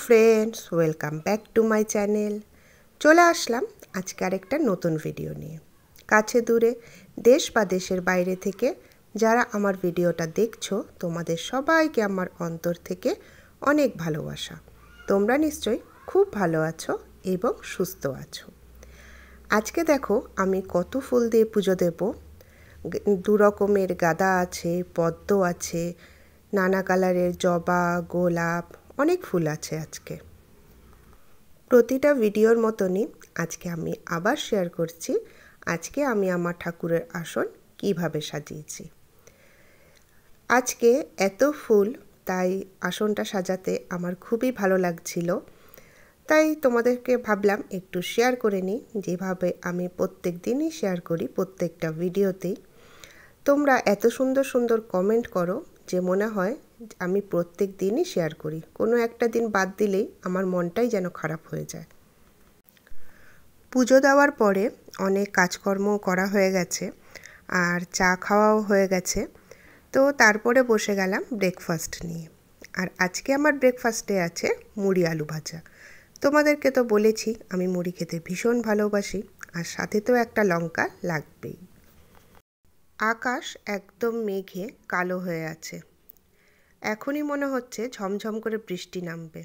Friends, welcome back to my channel. চলে আসলাম আজকে আরেকটা নতুন ভিডিও নিয়ে। কাছে দূরে, দেশ বা দেশের বাইরে থেকে যারা আমার ভিডিওটা দেখছো, তোমাদের সবাইকে আমার অন্তর থেকে অনেক ভালোবাসা। তোমরা নিশ্চয়ই খুব ভালো আছো এবং সুস্থ আছো। আজকে দেখো আমি কত ফুল দিয়ে পুজো দেব। দু রকমের গাঁদা আছে, পদ্ম আছে, নানা কালারের জবা, গোলাপ, অনেক ফুল আছে আজকে। প্রতিটা ভিডিওর মতনই আজকে আমি আবার শেয়ার করছি আজকে আমি আমার ঠাকুরের আসন কিভাবে সাজিয়েছি। আজকে এত ফুল, তাই আসনটা সাজাতে আমার খুবই ভালো লাগছিল। তাই তোমাদেরকে ভাবলাম একটু শেয়ার করে নিই, যেভাবে আমি প্রত্যেক দিনই শেয়ার করি প্রত্যেকটা ভিডিওতেই। তোমরা এত সুন্দর সুন্দর কমেন্ট করো যে মনে হয় আমি প্রত্যেক দিনই শেয়ার করি, কোনো একটা দিন বাদ দিলেই আমার মনটাই যেন খারাপ হয়ে যায়। পুজো দেওয়ার পরে অনেক কাজকর্ম করা হয়ে গেছে আর চা খাওয়াও হয়ে গেছে। তো তারপরে বসে গেলাম ব্রেকফাস্ট নিয়ে। আর আজকে আমার ব্রেকফাস্টে আছে মুড়ি আলু ভাজা। তোমাদেরকে তো বলেছি আমি মুড়ি খেতে ভীষণ ভালোবাসি, আর সাথে তো একটা লঙ্কা লাগবেই। আকাশ একদম মেঘে কালো হয়ে আছে। এখনই মনে হচ্ছে ঝমঝম করে বৃষ্টি নামবে।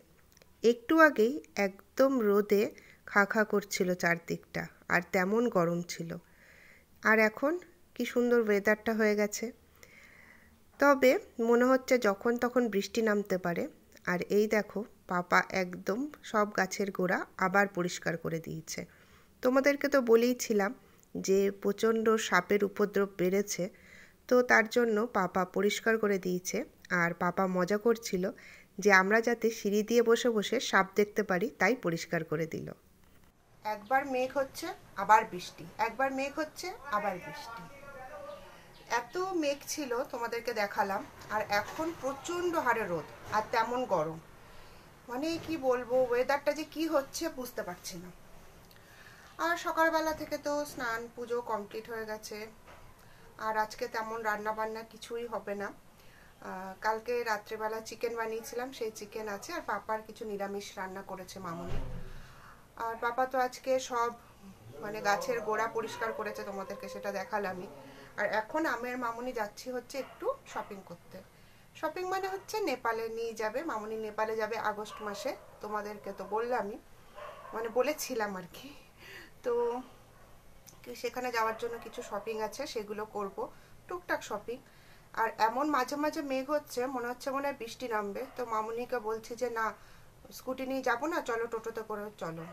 একটু আগেই একদম রোদে খা খা করছিল চারদিকটা, আর তেমন গরম ছিল। আর এখন কি সুন্দর ওয়েদারটা হয়ে গেছে। তবে মনে হচ্ছে যখন তখন বৃষ্টি নামতে পারে। আর এই দেখো, পাপা একদম সব গাছের গোড়া আবার পরিষ্কার করে দিয়েছে। তোমাদেরকে তো বলেইছিলাম যে প্রচণ্ড সাপের উপদ্রব বেড়েছে, তো তার জন্য পাপা পরিষ্কার করে দিয়েছে। আর পাপা মজা করছিল যে আমরা যাতে সিঁড়ি দিয়ে বসে বসে সাপ দেখতে পারি, তাই পরিষ্কার করে দিল। একবার মেঘ হচ্ছে আবার বৃষ্টি, একবার মেঘ হচ্ছে আবার বৃষ্টি। এত মেঘ ছিল তোমাদেরকে দেখালাম, আর এখন প্রচণ্ড হারে রোদ আর তেমন গরম। মানে কি বলবো, ওয়েদারটা যে কি হচ্ছে বুঝতে পারছি না। আর সকালবেলা থেকে তো স্নান পুজো কমপ্লিট হয়ে গেছে। আর আজকে তেমন রান্না বান্না কিছুই হবে না। কালকে রাত্রেবেলা চিকেন বানিয়েছিলাম, সেই চিকেন আছে। আর পাপার কিছু নিরামিষ রান্না করেছে মামুনি। আর পাপা তো আজকে সব মানে গাছের গোড়া পরিষ্কার করেছে, তোমাদেরকে সেটা দেখালামই। আর এখন আমি আর মামুনি যাচ্ছি হচ্ছে একটু শপিং করতে। শপিং মানে হচ্ছে নেপালে নিয়ে যাবে, মামুনি নেপালে যাবে আগস্ট মাসে। তোমাদেরকে তো বললামই, মানে বলেছিলাম আর কি। তো সেখানে যাওয়ার জন্য কিছু শপিং আছে, সেগুলো করব, টুকটাক শপিং। আর এমন মাঝে মাঝে মেঘ হচ্ছে, মনে হচ্ছে মনে হয় বৃষ্টি নামবে। তো মামুনিকে বলছি যে না, স্কুটি নিয়ে যাবো না, চলো টোটোতে করে চলো।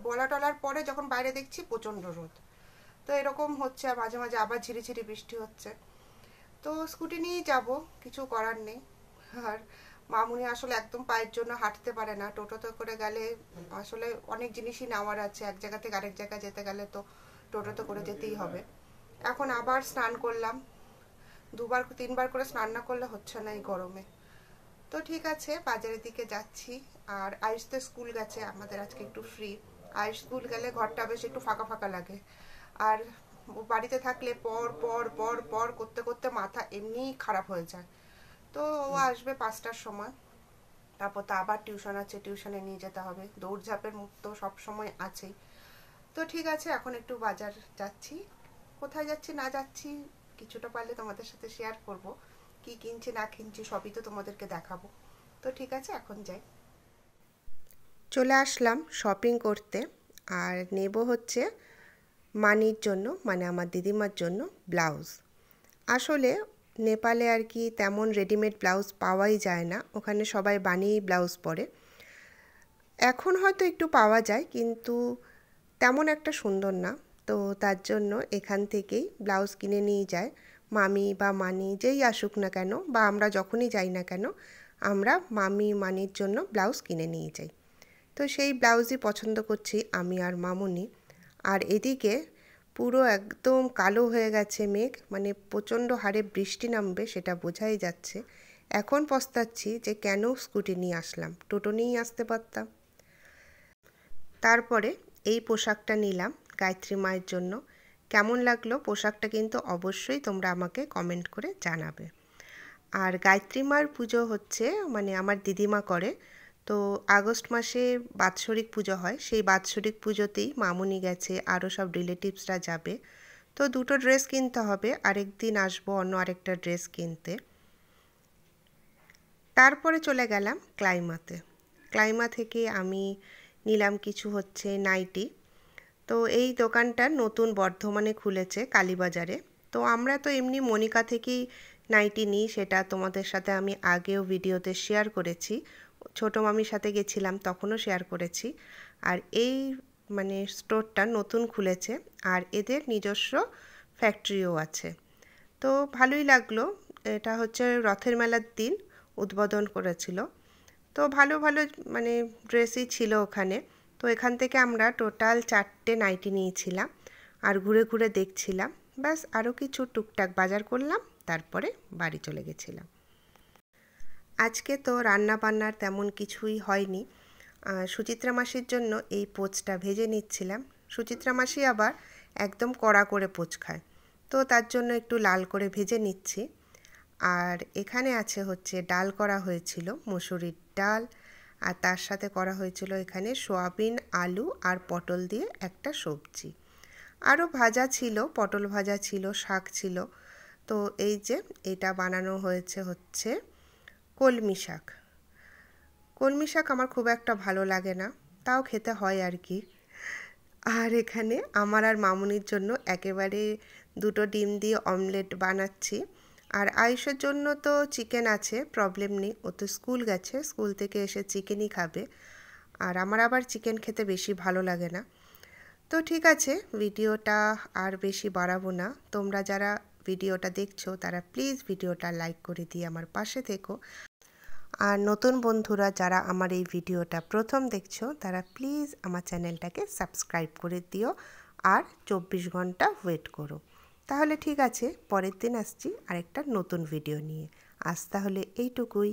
বলা টলার পরে যখন বাইরে দেখছি প্রচণ্ড রোদ। তো এরকম হচ্ছে, আর মাঝে মাঝে আবার ঝিরিঝিরি বৃষ্টি হচ্ছে। তো স্কুটি নিয়েই যাব, কিছু করার নেই। আর মামুনি আসলে একদম পায়ের জন্য হাঁটতে পারে না, টোটোতে করে গেলে আসলে অনেক জিনিসই নেওয়ার আছে। এক জায়গা থেকে আরেক জায়গায় যেতে গেলে তো টোটোতে করে যেতেই হবে। এখন আবার স্নান করলাম, 2-3 বার করে স্নান না করলে হচ্ছে না এই গরমে। তো ঠিক আছে, বাজারের দিকে যাচ্ছি। আর আয়ুষ তো স্কুল গেছে, আমাদের আজকে একটু ফ্রি। আয়ুষ স্কুল গেলে ঘরটা বেশ একটু ফাঁকা ফাঁকা লাগে। আর বাড়িতে থাকলে পর পর পর পর করতে করতে মাথা এমনিই খারাপ হয়ে যায়। তো ও আসবে 5টার সময়। তারপর তো আবার টিউশন আছে, টিউশনে নিয়ে যেতে হবে। দৌড়ঝাঁপের মুখ তো সবসময় আছেই। তো ঠিক আছে, এখন একটু বাজার যাচ্ছি। কোথায় যাচ্ছি না যাচ্ছি কিছুটা পারলে তোমাদের সাথে শেয়ার করব। কি কিনছি না কিনছি সবই তো তোমাদেরকে দেখাবো। তো ঠিক আছে, এখন যাই। চলে আসলাম শপিং করতে। আর নেব হচ্ছে মানির জন্য, মানে আমার দিদিমার জন্য ব্লাউজ। আসলে নেপালে আর কি তেমন রেডিমেড ব্লাউজ পাওয়াই যায় না, ওখানে সবাই বানিয়েই ব্লাউজ পরে। এখন হয়তো একটু পাওয়া যায়, কিন্তু তেমন একটা সুন্দর না। তো তার জন্য এখান থেকেই ব্লাউজ কিনে নিয়ে যায় মামি বা মানি, যেই আসুক না কেন, বা আমরা যখনই যাই না কেন, আমরা মামি মানির জন্য ব্লাউজ কিনে নিয়ে যাই। তো সেই ব্লাউজই পছন্দ করছি আমি আর মামুনি। আর এদিকে পুরো একদম কালো হয়ে গেছে মেঘ, মানে প্রচণ্ড হারে বৃষ্টি নামবে সেটা বোঝাই যাচ্ছে। এখন পস্তাচ্ছি যে কেন স্কুটি নিয়ে আসলাম, টোটো নিয়েই আসতে পারতাম। তারপরে এই পোশাকটা নিলাম গায়ত্রী মায়ের জন্য। কেমন লাগলো পোশাকটা কিন্তু অবশ্যই তোমরা আমাকে কমেন্ট করে জানাবে। আর গায়ত্রী মার পুজো হচ্ছে মানে আমার দিদিমা করে, তো আগস্ট মাসে বাৎসরিক পুজো হয়, সেই বাৎসরিক পুজোতেই মামুনি গেছে, আরও সব রিলেটিভসরা যাবে। তো দুটো ড্রেস কিনতে হবে, আরেক দিন আসবো অন্য আরেকটা ড্রেস কিনতে। তারপরে চলে গেলাম ক্লাইমাতে। ক্লাইমা থেকে আমি নিলাম কিছু হচ্ছে নাইটি। তো এই দোকানটা নতুন বর্ধমানে খুলেছে কালীবাজারে। তো আমরা তো এমনি মনিকা থেকেই নাইটি নিই, সেটা তোমাদের সাথে আমি আগেও ভিডিওতে শেয়ার করেছি। ছোটো মামির সাথে গেছিলাম তখনও শেয়ার করেছি। আর এই স্টোরটা নতুন খুলেছে, আর এদের নিজস্ব ফ্যাক্টরিও আছে। তো ভালোই লাগলো। এটা হচ্ছে রথের মেলার দিন উদ্বোধন করেছিল। তো ভালো ভালো ড্রেসই ছিল ওখানে। তো এখান থেকে আমরা টোটাল 4টে নাইটি নিয়েছিলাম, আর ঘুরে ঘুরে দেখছিলাম। ব্যাস, আরও কিছু টুকটাক বাজার করলাম, তারপরে বাড়ি চলে গেছিলাম। আজকে তো রান্না বান্নার তেমন কিছুই হয়নি। সুচিত্রা মাসির জন্য এই পোচটা ভেজে নিচ্ছিলাম। সুচিত্রা মাসি আবার একদম কড়া করে পোচ খায়, তো তার জন্য একটু লাল করে ভেজে নিচ্ছি। আর এখানে আছে হচ্ছে ডাল করা হয়েছিল, মসুরির ডাল, আর তার সাথে করা হয়েছিল এখানে সোয়াবিন, আলু আর পটল দিয়ে একটা সবজি। আরও ভাজা ছিল, পটল ভাজা ছিল, শাক ছিল। তো এই যে এটা বানানো হয়েছে হচ্ছে কলমি শাক। কলমি শাক আমার খুব একটা ভালো লাগে না, তাও খেতে হয় আর কি। আর এখানে আমার আর মামুনির জন্য একেবারে 2টো ডিম দিয়ে অমলেট বানাচ্ছি। আর আয়ুষের জন্য তো চিকেন আছে, প্রবলেম নেই, ও তো স্কুল গেছে, স্কুল থেকে এসে চিকেনই খাবে। আর আমার আবার চিকেন খেতে বেশি ভালো লাগে না। তো ঠিক আছে, ভিডিওটা আর বেশি বাড়াবো না। তোমরা যারা ভিডিওটা দেখছো তারা প্লিজ ভিডিওটা লাইক করে দিয়ে আমার পাশে থেকো। আর নতুন বন্ধুরা যারা আমার এই ভিডিওটা প্রথম দেখছো তারা প্লিজ আমার চ্যানেলটাকে সাবস্ক্রাইব করে দিও, আর 24 ঘন্টা ওয়েট করো। তাহলে ঠিক আছে, পরের দিন আসছি আরেকটা নতুন ভিডিও নিয়ে। আজ তাহলে এইটুকুই।